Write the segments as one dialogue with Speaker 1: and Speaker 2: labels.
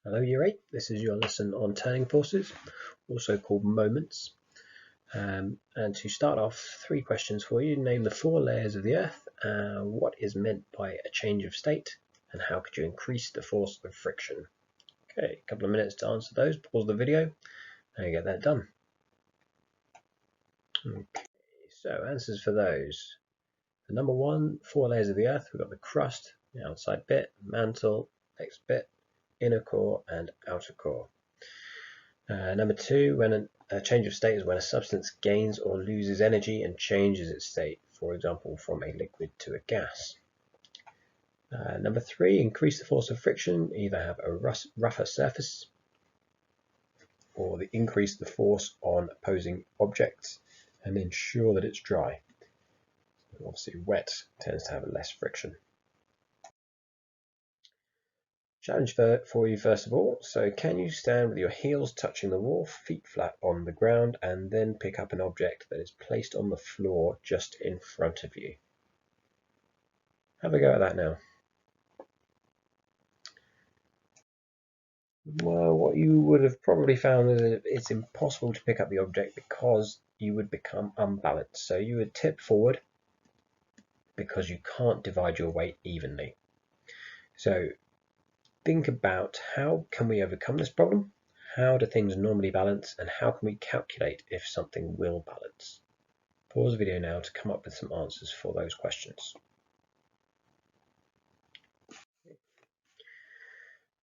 Speaker 1: Hello Year 8, this is your lesson on turning forces, also called moments. And to start off, 3 questions for you. Name the 4 layers of the Earth, what is meant by a change of state, and how could you increase the force of friction? Okay, a couple of minutes to answer those. Pause the video and get that done. Okay, so answers for those. Number 1, 4 layers of the Earth. We've got the crust, the outside bit, mantle, next bit, inner core and outer core. Number 2, when a change of state is when a substance gains or loses energy and changes its state, for example, from a liquid to a gas. Number 3, increase the force of friction, either have a rougher surface or increase the force on opposing objects and ensure that it's dry. Obviously, wet tends to have less friction. Challenge for you first of all. So can you stand with your heels touching the wall, feet flat on the ground, and then pick up an object that is placed on the floor just in front of you? Have a go at that now. Well, what you would have probably found is that it's impossible to pick up the object because you would become unbalanced. So you would tip forward because you can't divide your weight evenly. So think about how can we overcome this problem? How do things normally balance, and how can we calculate if something will balance? Pause the video now to come up with some answers for those questions.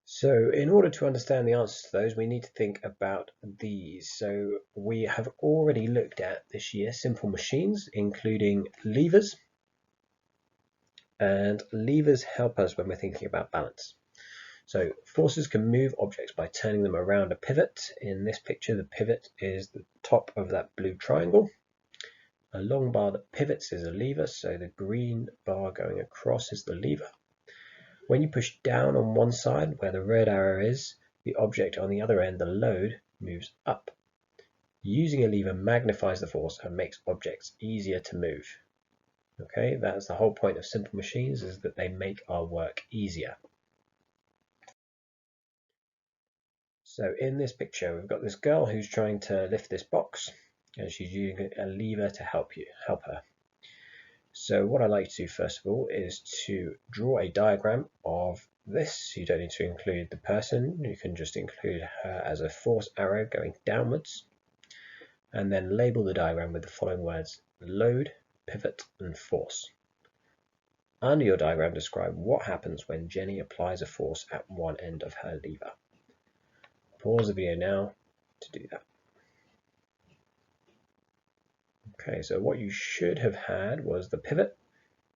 Speaker 1: So in order to understand the answers to those, we need to think about these. So we have already looked at this year simple machines, including levers. And levers help us when we're thinking about balance. So forces can move objects by turning them around a pivot. In this picture, the pivot is the top of that blue triangle. A long bar that pivots is a lever, so the green bar going across is the lever. When you push down on one side where the red arrow is, the object on the other end, the load, moves up. Using a lever magnifies the force and makes objects easier to move. Okay, that's the whole point of simple machines, is that they make our work easier. So in this picture, we've got this girl who's trying to lift this box, and she's using a lever to help her. So what I'd like to do first of all is to draw a diagram of this. You don't need to include the person, you can just include her as a force arrow going downwards, and then label the diagram with the following words: load, pivot, and force. Under your diagram, describe what happens when Jenny applies a force at one end of her lever. Pause the video now to do that. Okay, so what you should have had was the pivot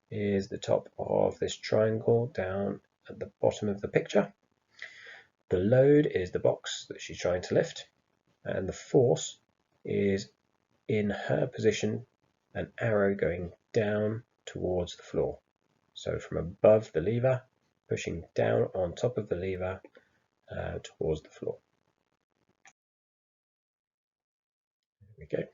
Speaker 1: is the top of this triangle down at the bottom of the picture. The load is the box that she's trying to lift, and the force is in her position, an arrow going down towards the floor. So from above the lever, pushing down on top of the lever towards the floor. There we go.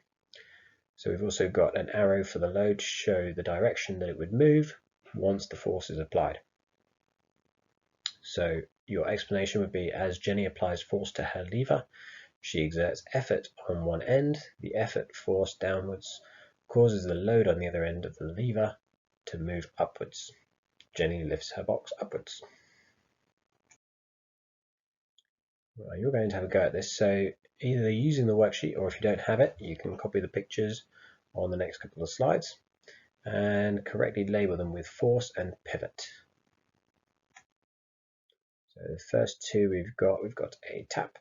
Speaker 1: So we've also got an arrow for the load to show the direction that it would move once the force is applied. So your explanation would be, as Jenny applies force to her lever, she exerts effort on one end. The effort force downwards causes the load on the other end of the lever to move upwards. Jenny lifts her box upwards. Well, you're going to have a go at this, so either using the worksheet, or if you don't have it, you can copy the pictures on the next couple of slides and correctly label them with force and pivot. So the first two we've got a tap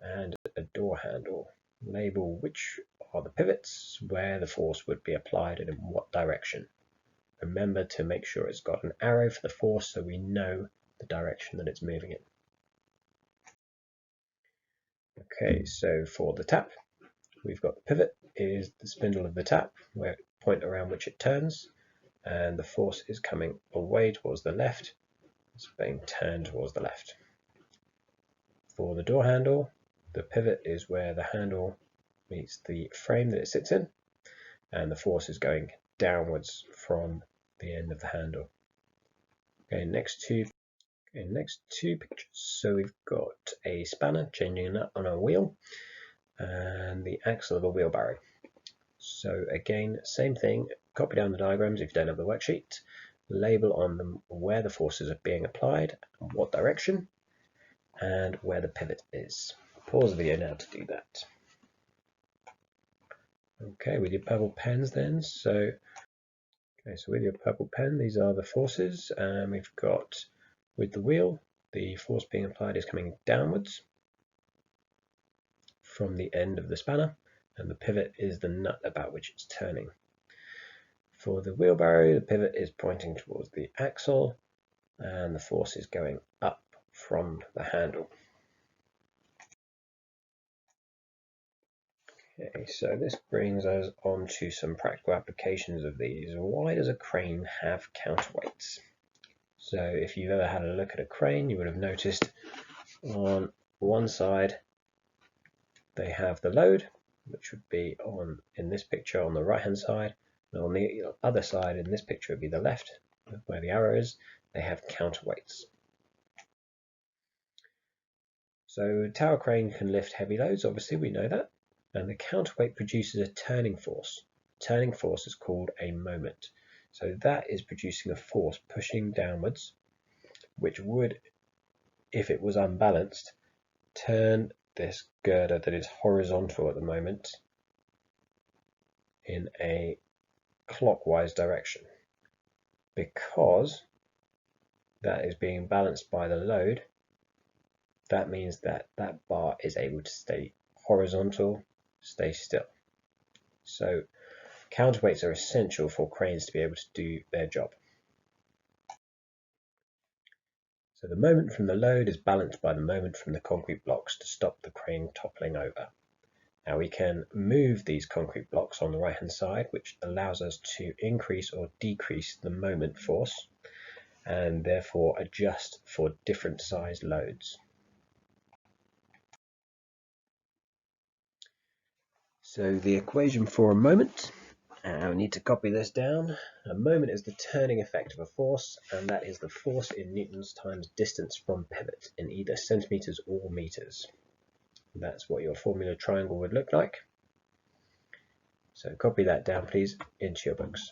Speaker 1: and a door handle. Label which are the pivots, where the force would be applied and in what direction. Remember to make sure it's got an arrow for the force so we know the direction that it's moving in. Okay, so for the tap, we've got the pivot is the spindle of the tap, where point around which it turns, and the force is coming away towards the left. It's being turned towards the left. For the door handle, the pivot is where the handle meets the frame that it sits in, and the force is going downwards from the end of the handle. Okay, next two Okay, next two pictures. So we've got a spanner changing a nut on a wheel and the axle of a wheelbarrow. So again, same thing, copy down the diagrams if you don't have the worksheet, label on them where the forces are being applied, what direction, and where the pivot is. Pause the video now to do that. Okay, with your purple pens then, so with your purple pen, these are the forces, and we've got with the wheel, the force being applied is coming downwards from the end of the spanner, and the pivot is the nut about which it's turning. For the wheelbarrow, the pivot is pointing towards the axle, and the force is going up from the handle. Okay, so this brings us on to some practical applications of these. Why does a crane have counterweights? So if you've ever had a look at a crane, you would have noticed on one side they have the load, which would be in this picture on the right hand side, and on the other side in this picture would be the left, where the arrow is, they have counterweights. So a tower crane can lift heavy loads, obviously we know that, and the counterweight produces a turning force. Turning force is called a moment. So that is producing a force pushing downwards, which would, if it was unbalanced, turn this girder that is horizontal at the moment in a clockwise direction. Because that is being balanced by the load, that means that that bar is able to stay horizontal, stay still. So counterweights are essential for cranes to be able to do their job. So the moment from the load is balanced by the moment from the concrete blocks to stop the crane toppling over. Now we can move these concrete blocks on the right hand side, which allows us to increase or decrease the moment force and therefore adjust for different size loads. So the equation for a moment, we need to copy this down. A moment is the turning effect of a force, and that is the force in newtons times distance from pivot in either centimeters or meters. That's what your formula triangle would look like. So copy that down, please, into your books.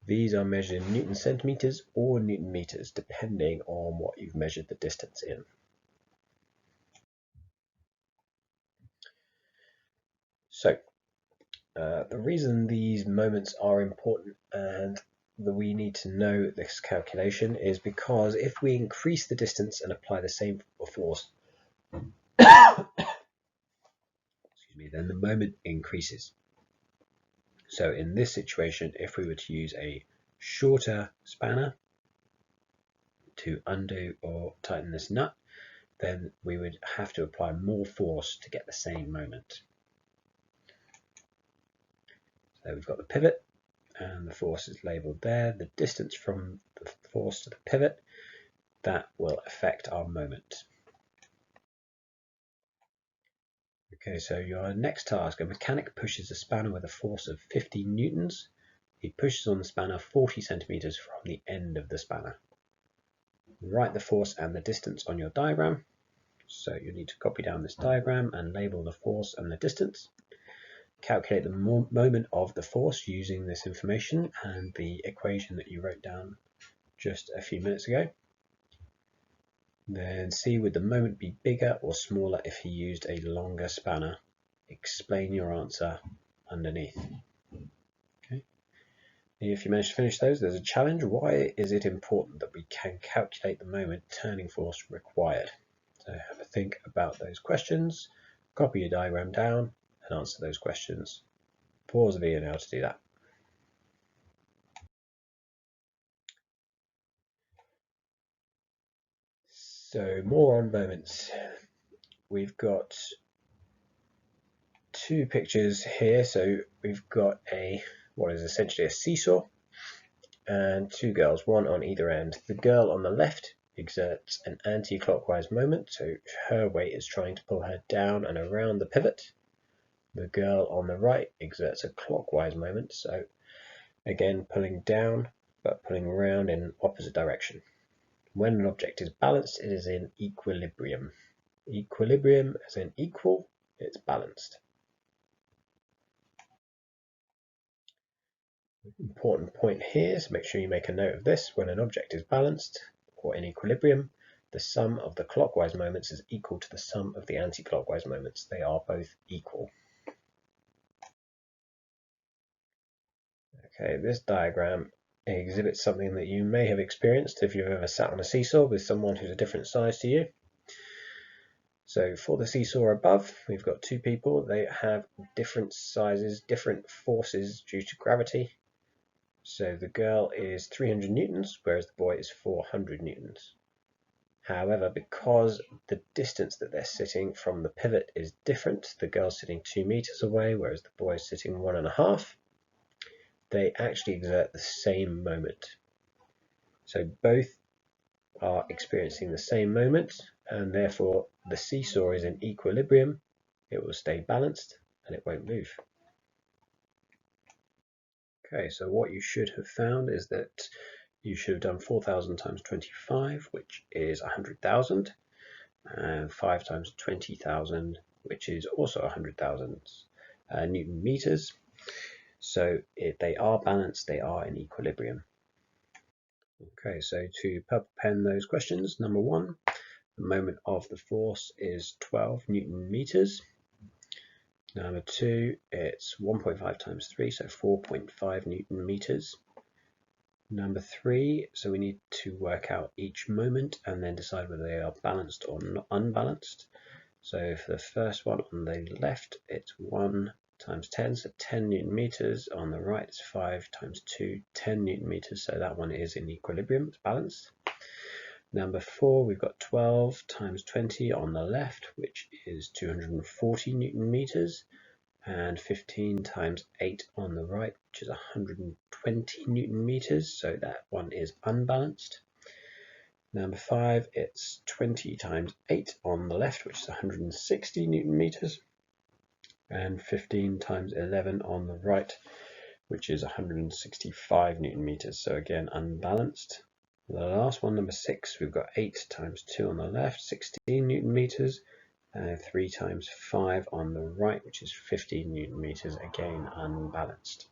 Speaker 1: These are measured in newton centimeters or newton meters, depending on what you've measured the distance in. So the reason these moments are important and that we need to know this calculation is because if we increase the distance and apply the same force, then the moment increases. So in this situation, if we were to use a shorter spanner to undo or tighten this nut, then we would have to apply more force to get the same moment. So we've got the pivot, and the force is labelled there. The distance from the force to the pivot, that will affect our moment. Okay, so your next task, a mechanic pushes a spanner with a force of 50 newtons. He pushes on the spanner 40 centimeters from the end of the spanner. Write the force and the distance on your diagram. So you need to copy down this diagram and label the force and the distance. Calculate the moment of the force using this information and the equation that you wrote down just a few minutes ago. Then see, would the moment be bigger or smaller if he used a longer spanner? Explain your answer underneath. Okay. If you manage to finish those, there's a challenge. Why is it important that we can calculate the moment turning force required? So have a think about those questions, copy your diagram down and answer those questions. Pause the video now to do that. So more on moments. We've got two pictures here. So we've got what is essentially a seesaw and two girls, one on either end. The girl on the left exerts an anti-clockwise moment, so her weight is trying to pull her down and around the pivot. The girl on the right exerts a clockwise moment, so again pulling down but pulling around in opposite direction. When an object is balanced, it is in equilibrium. Equilibrium as in equal, it's balanced. Important point here, so make sure you make a note of this. When an object is balanced or in equilibrium, the sum of the clockwise moments is equal to the sum of the anti-clockwise moments. They are both equal. Okay, this diagram exhibits something that you may have experienced if you've ever sat on a seesaw with someone who's a different size to you. So for the seesaw above, we've got two people. They have different sizes, different forces due to gravity. So the girl is 300 newtons, whereas the boy is 400 newtons. However, because the distance that they're sitting from the pivot is different, the girl's sitting 2 meters away, whereas the boy's sitting 1.5, they actually exert the same moment. So both are experiencing the same moment, and therefore the seesaw is in equilibrium. It will stay balanced and it won't move. Okay, so what you should have found is that you should have done 4,000 times 25, which is 100,000, and 5 times 20,000, which is also 100,000 Newton meters. So if they are balanced, they are in equilibrium. Okay, so to purple pen those questions, number 1, the moment of the force is 12 Newton meters. Number 2, it's 1.5 times 3, so 4.5 Newton meters. Number 3, so we need to work out each moment and then decide whether they are balanced or not unbalanced. So for the first one on the left, it's 1 times 10, so 10 Newton meters. On the right, it's 5 times 2, 10 Newton meters. So that one is in equilibrium, it's balanced. Number 4, we've got 12 times 20 on the left, which is 240 Newton meters. And 15 times 8 on the right, which is 120 Newton meters. So that one is unbalanced. Number 5, it's 20 times 8 on the left, which is 160 Newton meters, and 15 times 11 on the right, which is 165 Newton meters. So again, unbalanced. The last one, number 6, we've got 8 times 2 on the left, 16 Newton meters, and 3 times 5 on the right, which is 15 Newton meters, again unbalanced.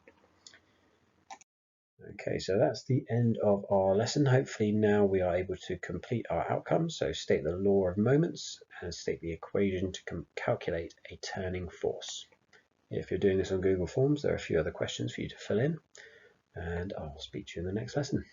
Speaker 1: Okay, so that's the end of our lesson. Hopefully now we are able to complete our outcomes. So state the law of moments and state the equation to calculate a turning force. If you're doing this on Google Forms, there are a few other questions for you to fill in, and I'll speak to you in the next lesson.